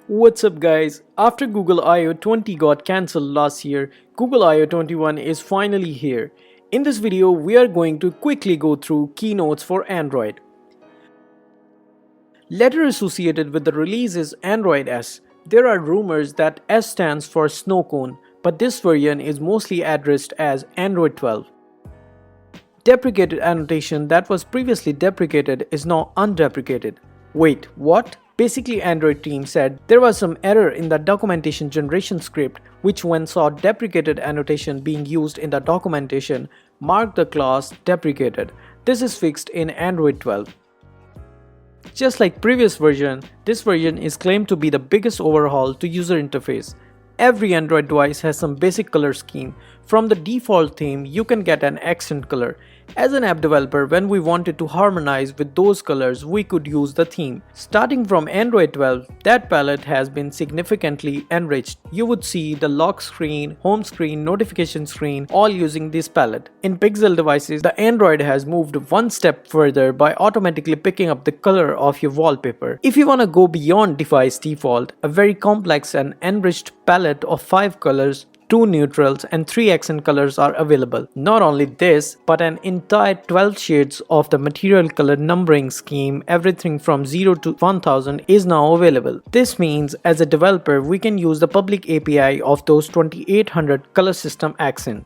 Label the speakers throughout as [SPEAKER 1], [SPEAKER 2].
[SPEAKER 1] What's up guys, after Google I/O 20 got cancelled last year, Google I/O 21 is finally here. In this video, we are going to quickly go through keynotes for Android. Letter associated with the release is Android S. There are rumors that S stands for snow cone, but this version is mostly addressed as Android 12. Deprecated annotation that was previously deprecated is now undeprecated. Wait, what? Basically, Android team said there was some error in the documentation generation script, which when saw deprecated annotation being used in the documentation, marked the class deprecated. This is fixed in Android 12. Just like previous version, this version is claimed to be the biggest overhaul to user interface. Every Android device has some basic color scheme. From the default theme, you can get an accent color. As an app developer, when we wanted to harmonize with those colors, we could use the theme. Starting from Android 12, that palette has been significantly enriched. You would see the lock screen, home screen, notification screen, all using this palette. In Pixel devices, the Android has moved one step further by automatically picking up the color of your wallpaper. If you want to go beyond device default, a very complex and enriched palette of 5 colors, 2 neutrals and 3 accent colors are available. Not only this, but an entire 12 shades of the material color numbering scheme, everything from 0 to 1000 is now available. This means as a developer, we can use the public API of those 2800 color system accent.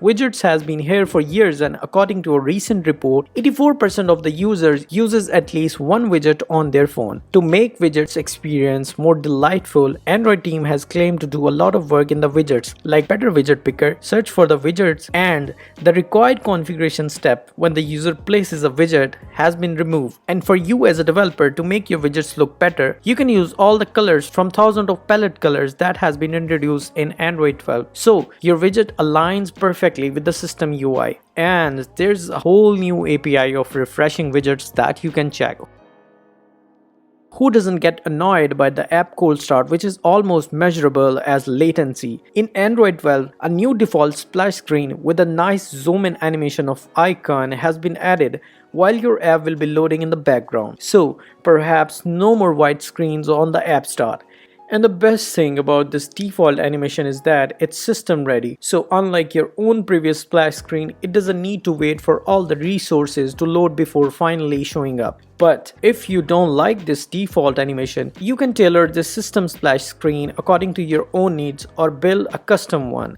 [SPEAKER 1] Widgets has been here for years, and according to a recent report, 84% of the users uses at least one widget on their phone. To make widgets experience more delightful, Android team has claimed to do a lot of work in the widgets, like better widget picker, search for the widgets, and the required configuration step when the user places a widget has been removed. And for you as a developer to make your widgets look better, you can use all the colors from thousands of palette colors that has been introduced in Android 12. So your widget aligns perfectly with the system UI, and there's a whole new API of refreshing widgets that you can check. Who doesn't get annoyed by the app cold start, which is almost measurable as latency? In Android 12, a new default splash screen with a nice zoom in animation of icon has been added while your app will be loading in the background. So perhaps no more white screens on the app start. And the best thing about this default animation is that it's system ready. So unlike your own previous splash screen, it doesn't need to wait for all the resources to load before finally showing up. But if you don't like this default animation, you can tailor this system splash screen according to your own needs or build a custom one.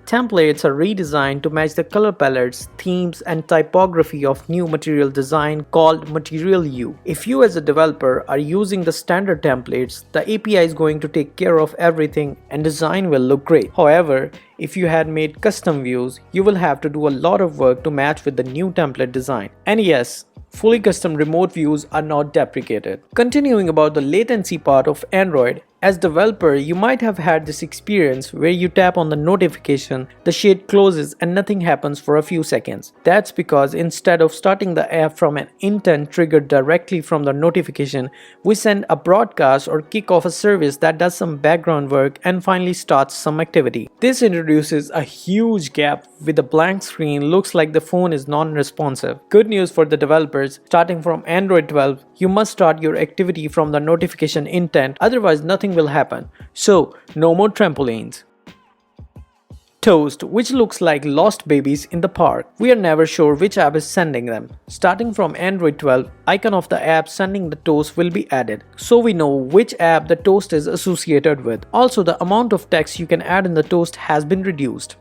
[SPEAKER 1] Templates are redesigned to match the color palettes, themes, and typography of new material design called Material U. If you as a developer are using the standard templates, the API is going to take care of everything and design will look great. However, if you had made custom views, you will have to do a lot of work to match with the new template design. And yes, fully custom remote views are not deprecated. Continuing about the latency part of Android, as developer, you might have had this experience where you tap on the notification, the shade closes and nothing happens for a few seconds. That's because instead of starting the app from an intent triggered directly from the notification, we send a broadcast or kick off a service that does some background work and finally starts some activity. This introduces a huge gap with a blank screen, looks like the phone is non-responsive. Good news for the developers, starting from Android 12, you must start your activity from the notification intent, otherwise nothing will happen. So no more trampolines. Toast, which looks like lost babies in the park. We are never sure which app is sending them. Starting from Android 12, icon of the app sending the toast will be added, so we know which app the toast is associated with. Also, the amount of text you can add in the toast has been reduced.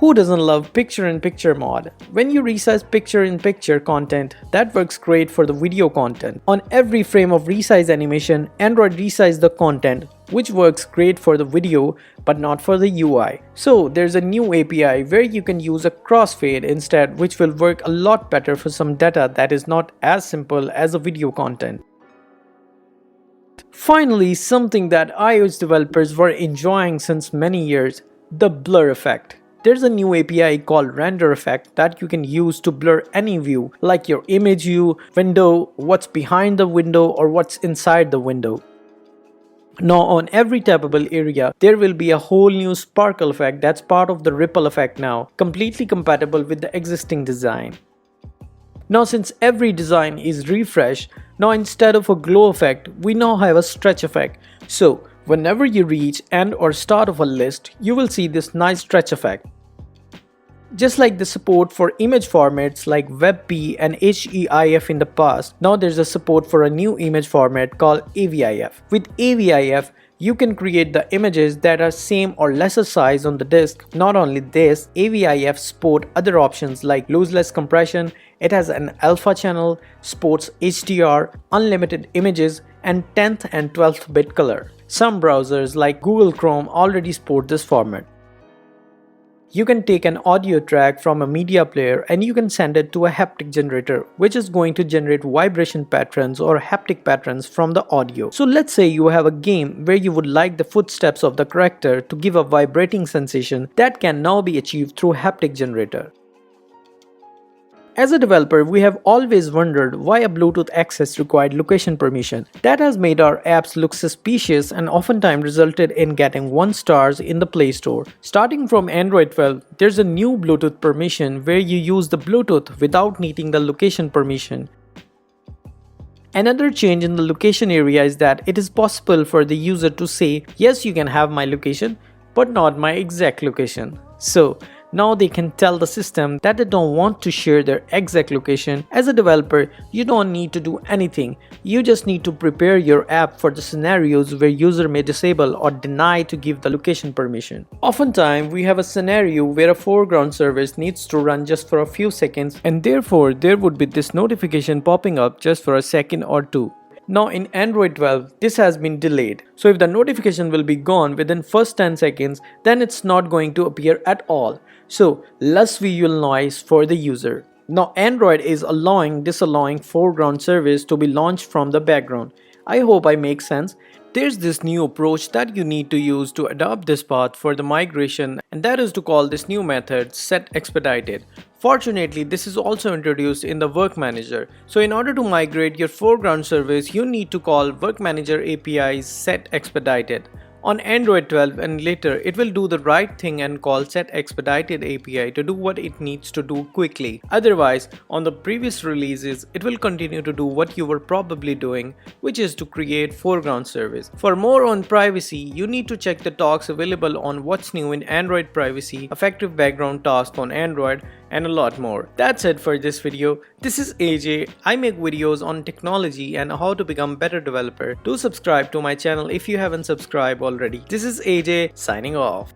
[SPEAKER 1] Who doesn't love picture-in-picture mod? When you resize picture-in-picture content, that works great for the video content. On every frame of resize animation, Android resizes the content, which works great for the video but not for the UI. So there's a new API where you can use a crossfade instead, which will work a lot better for some data that is not as simple as a video content. Finally, something that iOS developers were enjoying since many years, the blur effect. There's a new API called Renderview that you can use to blur any view, like your image view, window, what's behind the window, or what's inside the window. Now on every tappable area, there will be a whole new sparkle effect that's part of the ripple effect now, completely compatible with the existing design. Now since every design is refreshed, now instead of a glow effect, we now have a stretch effect. So whenever you reach end or start of a list, you will see this nice stretch effect. Just like the support for image formats like WebP and HEIF in the past, now there's a support for a new image format called AVIF. With AVIF, you can create the images that are same or lesser size on the disk. Not only this, AVIF support other options like lossless compression, it has an alpha channel, supports HDR, unlimited images, and 10th and 12th bit color. Some browsers like Google Chrome already support this format. You can take an audio track from a media player and you can send it to a haptic generator, which is going to generate vibration patterns or haptic patterns from the audio. So let's say you have a game where you would like the footsteps of the character to give a vibrating sensation that can now be achieved through haptic generator. As a developer, we have always wondered why a Bluetooth access required location permission. That has made our apps look suspicious and oftentimes resulted in getting 1 stars in the Play Store. Starting from Android 12, there's a new Bluetooth permission where you use the Bluetooth without needing the location permission. Another change in the location area is that it is possible for the user to say, yes, you can have my location, but not my exact location. So now they can tell the system that they don't want to share their exact location. As a developer, you don't need to do anything. You just need to prepare your app for the scenarios where user may disable or deny to give the location permission. Oftentimes, we have a scenario where a foreground service needs to run just for a few seconds, and therefore there would be this notification popping up just for a second or two. Now in Android 12, this has been delayed. So if the notification will be gone within first 10 seconds, then it's not going to appear at all. So less visual noise for the user. Now Android is disallowing foreground service to be launched from the background. I hope I make sense. There's this new approach that you need to use to adopt this path for the migration, and that is to call this new method setExpedited. Fortunately, this is also introduced in the Work Manager. So in order to migrate your foreground service, you need to call Work Manager API's setExpedited. On Android 12 and later, it will do the right thing and call setExpedited API to do what it needs to do quickly. Otherwise, on the previous releases, it will continue to do what you were probably doing, which is to create foreground service. For more on privacy, you need to check the talks available on what's new in Android privacy, effective background task on Android, and a lot more. That's it for this video. This is AJ. I make videos on technology and how to become better developer. Do subscribe to my channel if you haven't subscribed already. This is AJ signing off.